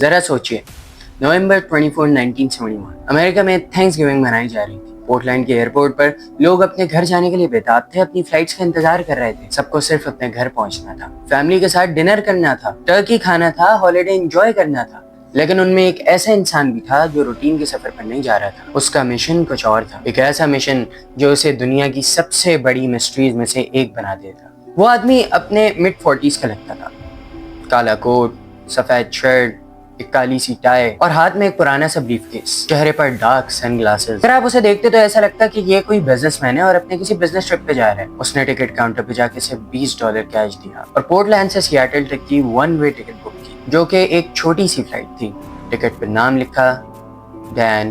जरा सोचिए, नवंबर 24, 1971 अमेरिका में थैंक्सगिविंग मनाई जा रही थी। पोर्टलैंड के एयरपोर्ट पर लोग अपने घर जाने के लिए बेताब थे, अपनी फ्लाइट्स का इंतजार कर रहे थे। सबको सिर्फ अपने घर पहुंचना था, फैमिली के साथ डिनर करना था, टर्की खाना था, हॉलिडे एंजॉय करना था। लेकिन उनमें एक ऐसा इंसान भी था जो रूटीन के सफर पर नहीं जा रहा था। उसका मिशन कुछ और था, एक ऐसा मिशन जो उसे दुनिया की सबसे बड़ी मिस्ट्रीज में से एक बना देता। वो आदमी अपने मिड 40s का लगता था, काला कोट, सफेद शर्ट, एक काली सी टाई और हाथ में एक पुराना सा ब्रीफकेस, चेहरे पर डार्क सनग्लासेस। अगर आप उसे देखते तो ऐसा लगता कि ये कोई बिजनेसमैन है और अपने किसी बिजनेस ट्रिप पे जा रहा है। उसने टिकट काउंटर पे जाके सिर्फ $20 कैश दिया और पोर्टलैंड से सियाटल तक की 1 वे टिकट बुक की, जो कि एक छोटी सी फ्लाइट थी। टिकट पे नाम लिखा डैन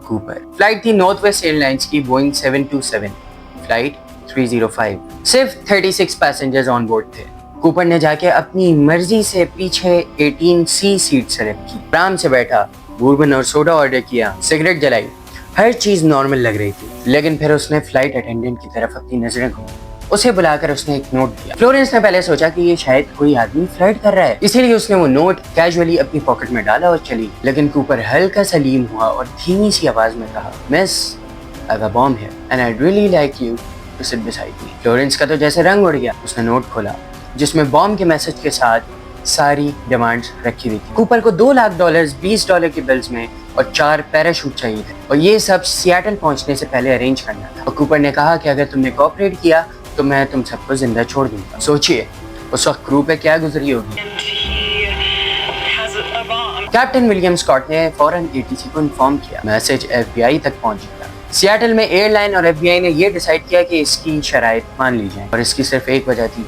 कूपर। फ्लाइट थी नॉर्थ वेस्ट एयरलाइंस की बोइंग 727 फ्लाइट 305। सिर्फ 36 पैसेंजर्स ऑन बोर्ड थे। कूपर ने जाके अपनी मर्जी से पीछे 18C सीट सेलेक्ट की, आराम से बैठा, बूर्बन और सोडा ऑर्डर किया, सिगरेट जलाई। हर चीज नॉर्मल लग रही थी। लेकिन फिर उसने फ्लाइट अटेंडेंट की तरफ अपनी नजरें घुमाई। उसे बुलाकर उसने एक नोट दिया। फ्लोरेंस ने पहले सोचा कि ये शायद कोई आदमी फ्लर्ट कर रहा है, इसीलिए उसने वो नोट कैजुअली अपनी पॉकेट में डाला और चली। लेकिन कूपर हल्का सा लीन हुआ और धीमी सी आवाज में कहा, miss, I have a bomb here and I really like you to sit beside me. Florence का तो जैसे रंग उड़ गया। उसने नोट खोला जिसमें बॉम्ब के मैसेज के साथ सारी डिमांड्स रखी हुई थी। कूपर को $2 लाख $20 के बिल्स में और 4 पैराशूट चाहिए थे और ये सब सियाटल पहुंचने से पहले अरेंज करना था। और कूपर ने कहा कि अगर तुमने कोऑपरेट किया तो मैं तुम सबको जिंदा छोड़ दूंगा। सोचिए उस वक्त क्रू पे क्या गुजरी होगी। कैप्टन विलियम स्कॉट ने फौरन ATC को इन्फॉर्म किया। मैसेज FBI तक पहुंच गया। सियाटल में एयरलाइन और FBI ने ये डिसाइड किया कि इसकी शराइत मान ली जाए और इसकी सिर्फ एक वजह थी,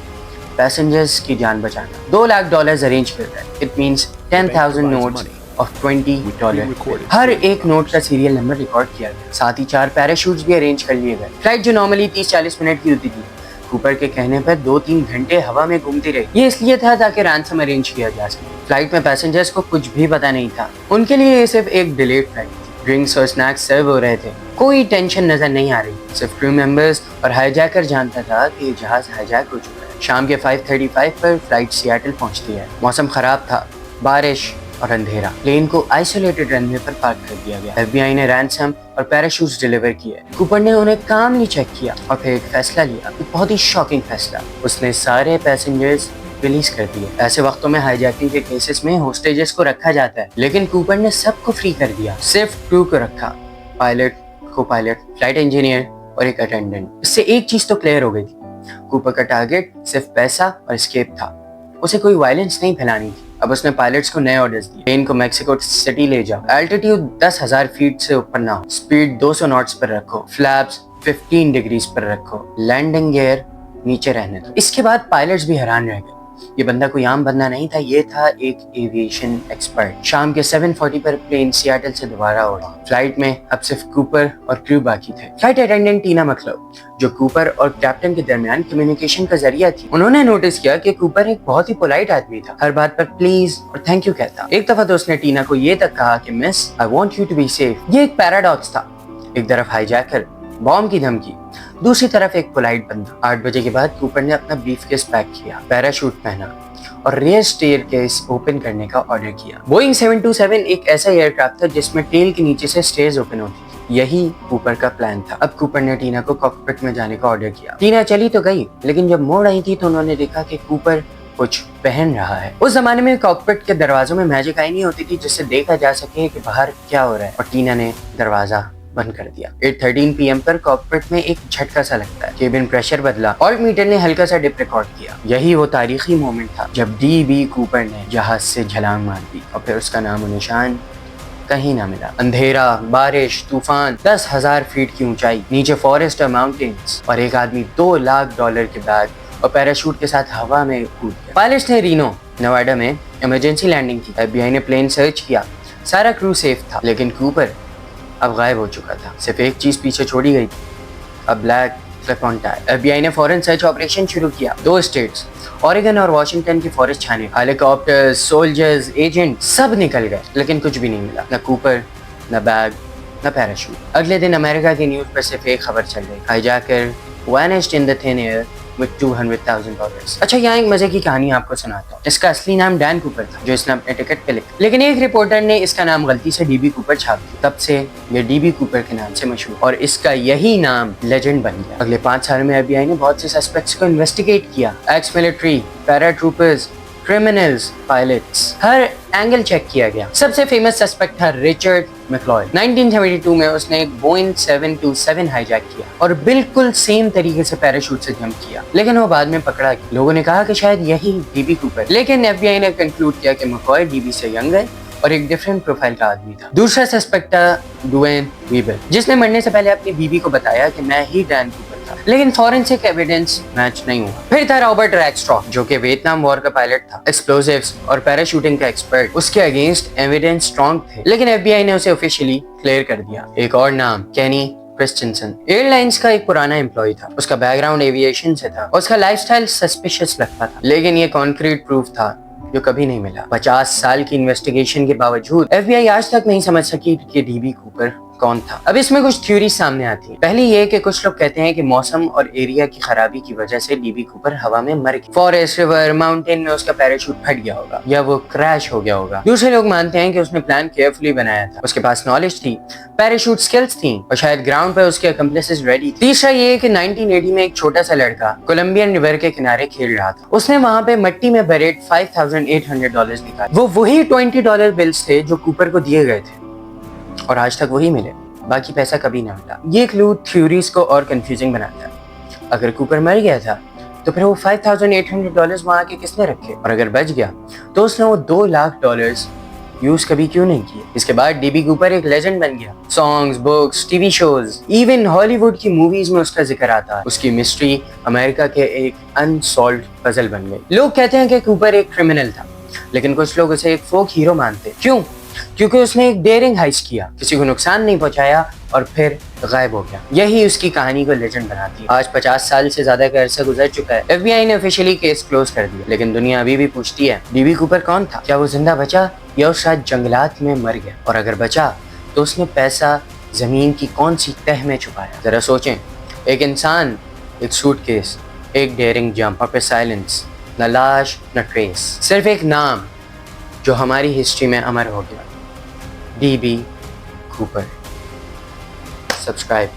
पैसेंजर्स की जान बचाना। $2 लाख अरेंज कर रहा है। It means 10,000 notes of $20। हर एक नोट का सीरियल नंबर रिकॉर्ड किया गया, साथ ही 4 पैराशूट्स भी अरेंज कर लिए गए। फ्लाइट जो नॉर्मली 30-40 मिनट की होती थी, कूपर के कहने पर 2-3 घंटे हवा में घूमती रही। ये इसलिए था ताकि रैंसम अरेंज किया जा सके। फ्लाइट में पैसेंजर्स को कुछ भी पता नहीं था, उनके लिए ये सिर्फ एक डिलेड फ्लाइट थी। ड्रिंक्स और स्नैक्स सर्व हो रहे थे, कोई टेंशन नजर नहीं आ रही। सिर्फ क्रू मेंबर्स और हाईजैकर जानता था कि ये जहाज हाईजैक हो चुका है। शाम के 5:35 पर फ्लाइट सियाटल पहुंचती है। मौसम खराब था, बारिश और अंधेरा। प्लेन को आइसोलेटेड रनवे पर पार्क कर दिया गया। FBI ने रैंसम और पैराशूट्स डिलीवर किए। कूपर ने उन्हें कामली चेक किया और फिर एक फैसला लिया, एक बहुत ही शॉकिंग फैसला। उसने सारे पैसेंजर्स रिलीज कर दिए। ऐसे वक्तों में हाईजैकिंग के केसेस में होस्टेजेस को रखा जाता है, लेकिन कूपर ने सबको फ्री कर दिया। सिर्फ क्रू को रखा, पायलट, को पायलट, फ्लाइट इंजीनियर और एक अटेंडेंट। इससे एक चीज तो क्लियर हो गई थी, कूपर का टारगेट सिर्फ पैसा और एस्केप था। उसे कोई वायलेंस नहीं फैलानी थी। अब उसने पायलट्स को नए ऑर्डर्स दिए। प्लेन को मेक्सिको सिटी ले जाओ, एल्टीट्यूड 10,000 फीट से ऊपर ना हो, स्पीड 200 नॉट्स पर रखो, फ्लैप्स 15 डिग्रीज पर रखो, लैंडिंग गियर नीचे रहने दो। इसके बाद पायलट्स भी हैरान रह गए। ये बंदा कोई आम बंदा नहीं था, ये था एक एविएशन एक्सपर्ट। शाम के 7:40 पर प्लेन सियाटल से दोबारा उड़ा। फ्लाइट में अब सिर्फ कूपर और क्रू बाकी थे। फ्लाइट अटेंडेंट टीना मकलव, जो कूपर और कैप्टन के दरमियान कम्युनिकेशन का जरिया थी, उन्होंने नोटिस किया कि कूपर एक बहुत ही पोलाइट आदमी था, हर बात पर प्लीज और थैंक यू कहता। एक दफा तो उसने टीना को ये तक कहा कि miss, I want you to be safe. ये एक पैराडॉक्स था, एक तरफ हाईजैकर, बॉम्ब की धमकी, दूसरी तरफ एक पोलाइट बंदा। 8 बजे के बाद कूपर ने अपना ब्रीफकेस पैक किया, पैराशूट पहना और रेयर स्टेयरकेस ओपन करने का ऑर्डर किया। बोइंग 727 एक ऐसा एयरक्राफ्ट था जिसमें टेल के नीचे से स्टेयर्स ओपन होती थी। यही कूपर का प्लान था। अब कूपर ने टीना को कॉकपिट में जाने का ऑर्डर किया। टीना चली तो गई, लेकिन जब मोड़ आई थी तो उन्होंने देखा कि कूपर कुछ पहन रहा है। उस जमाने में कॉकपिट के दरवाजों में मैजिक आई नहीं होती थी जिससे देखा जा सके कि बाहर क्या हो रहा है, और टीना ने दरवाजा बंद कर दिया। 8:13 PM पर कॉकपिट में एक झटका सा लगता है। केबिन प्रेशर बदला और मीटर ने हल्का सा डिप रिकॉर्ड किया। यही वो तारीखी मोमेंट था जब DB कूपर ने जहाज से छलांग मार दी और फिर उसका नाम और निशान कहीं ना मिला। अंधेरा, बारिश, तूफान, 10,000 फीट की ऊंचाई, नीचे फॉरेस्ट और माउंटेन्स, और एक आदमी $2 लाख के बैग और पैराशूट के साथ हवा में कूद गया। पायलट्स ने रीनो, नेवाडा में इमरजेंसी लैंडिंग की। FBI ने प्लेन सर्च किया, सारा क्रू सेफ था, लेकिन कूपर अब गायब हो चुका था। सिर्फ एक चीज पीछे छोड़ी गई थी, अ black clip on tyre. FBI ने फॉरेन सर्च ऑपरेशन शुरू किया। 2 स्टेट्स, ऑरेगन और वॉशिंगटन की फॉरेस्ट छाने, हेलीकॉप्टर्स, सोल्जर्स, एजेंट सब निकल गए, लेकिन कुछ भी नहीं मिला, न कूपर, न बैग, न पैराशूट। अगले दिन अमेरिका की न्यूज पर सिर्फ एक खबर चल रही, hijacker vanished in the thin air with $200,000. अच्छा, यहाँ एक मजे की कहानी आपको सुनाता हूँ। इसका असली नाम डैन कूपर था, जो इसने अपने टिकट पे लिखा, लेकिन एक रिपोर्टर ने इसका नाम गलती से डीबी कूपर छाप दिया। तब से ये डीबी कूपर के नाम से मशहूर और इसका यही नाम लेजेंड बन गया। अगले 5 साल में FBI ने बहुत से सस्पेक्ट्स को इन्वेस्टिगेट किया। Ex military, paratroopers, criminals, pilots, हर एंगल चेक किया गया। सबसे फेमस सस्पेक्ट था रिचर्ड मैक्लॉयड। 1972 में उसने एक बोइंग 727 हाईजैक किया और बिल्कुल सेम तरीके से पैराशूट से जंप किया, लेकिन वो बाद में पकड़ा गया। लोगों ने कहा कि शायद यही डीबी कूपर, लेकिन FBI ने कंक्लूड किया कि मैक्लॉय डीबी से यंग है और एक डिफरेंट प्रोफाइल का आदमी था। दूसरा सस्पेक्ट था ड्वेन वीबर, जिसने मरने से पहले अपनी बीवी को बताया कि मैं ही डैन कूपर था, लेकिन फॉरेंसिक एविडेंस मैच नहीं हुआ। फिर था रॉबर्ट रैगस्ट्रॉ, जो कि वियतनाम वॉर का पायलट था, एक्सप्लोसिव्स और पैराशूटिंग का एक्सपर्ट। उसके अगेंस्ट एविडेंस स्ट्रॉन्ग थे, लेकिन FBI ने उसे ऑफिशियली क्लियर कर दिया। एक और नाम, केनी क्रिस्टनसन, एयरलाइंस का एक पुराना एम्प्लॉय था। उसका बैकग्राउंड एविएशन से था। उसका लाइफस्टाइल सस्पिशियस लगता था, लेकिन ये कॉन्क्रीट प्रूफ था जो कभी नहीं मिला। 50 साल की इन्वेस्टिगेशन के बावजूद FBI आज तक नहीं समझ सकी कि डीबी कूपर कौन था। अब इसमें कुछ थ्योरी सामने आती है। पहली ये कि कुछ लोग कहते हैं कि मौसम और एरिया की खराबी की वजह से डीबी कूपर हवा में मर गया। फॉरेस्ट, रिवर, माउंटेन में उसका पैराशूट फट गया होगा या वो क्रैश हो गया होगा। दूसरे लोग मानते हैं कि उसने प्लान केयरफुली बनाया था, उसके पास नॉलेज थी, पैराशूट स्किल्स थी और शायद ग्राउंड पर उसके अकम्प्लिसेस रेडी थे। तीसरा ये कि 1980 में एक छोटा सा लड़का कोलंबियन रिवर के किनारे खेल रहा था। उसने वहां पे मिट्टी में बरेड $5,800 निकाले। वो वही $20 बिल्स थे जो कूपर को दिए गए थे और आज तक वही मिले, बाकी पैसा कभी ना मिला। ये क्लू थ्योरीज को और कंफ्यूजिंग बनाता है। अगर कूपर मर गया था तो फिर वो $5,800 वहां के किसने रखे, और अगर बच गया तो उसने वो $2 लाख यूज कभी क्यों नहीं किए। इसके बाद डीबी कूपर एक लेजेंड बन गया। Songs, books, TV shows, even Hollywood की मूवीज में उसका जिक्र आता है। उसकी मिस्ट्री अमेरिका के एक अनसॉल्व्ड पजल बन गई। लोग कहते हैं कि कूपर एक क्रिमिनल था, लेकिन कुछ लोग उसे एक फोक हीरो मानते। क्यों? क्योंकि उसने एक डेयरिंग हाइस्ट किया, किसी को नुकसान नहीं पहुंचाया और फिर गायब हो गया। यही उसकी कहानी को लेजेंड बनाती है। आज 50 साल से ज्यादा का अरसा गुजर चुका है। FBI ने ऑफिशियली केस क्लोज कर दिया, लेकिन दुनिया अभी भी पूछती है डीबी कूपर कौन था? क्या वो जिंदा बचा या उस रात जंगलात में मर गया? और अगर बचा तो उसने पैसा जमीन की कौन सी तह में छुपाया? जरा सोचें, एक इंसान, एक सूटकेस, एक डेयरिंग जंप और फिर साइलेंस, न लाश न ट्रेस, सिर्फ एक नाम जो हमारी हिस्ट्री में अमर हो गया, डीबी कूपर। सब्सक्राइब।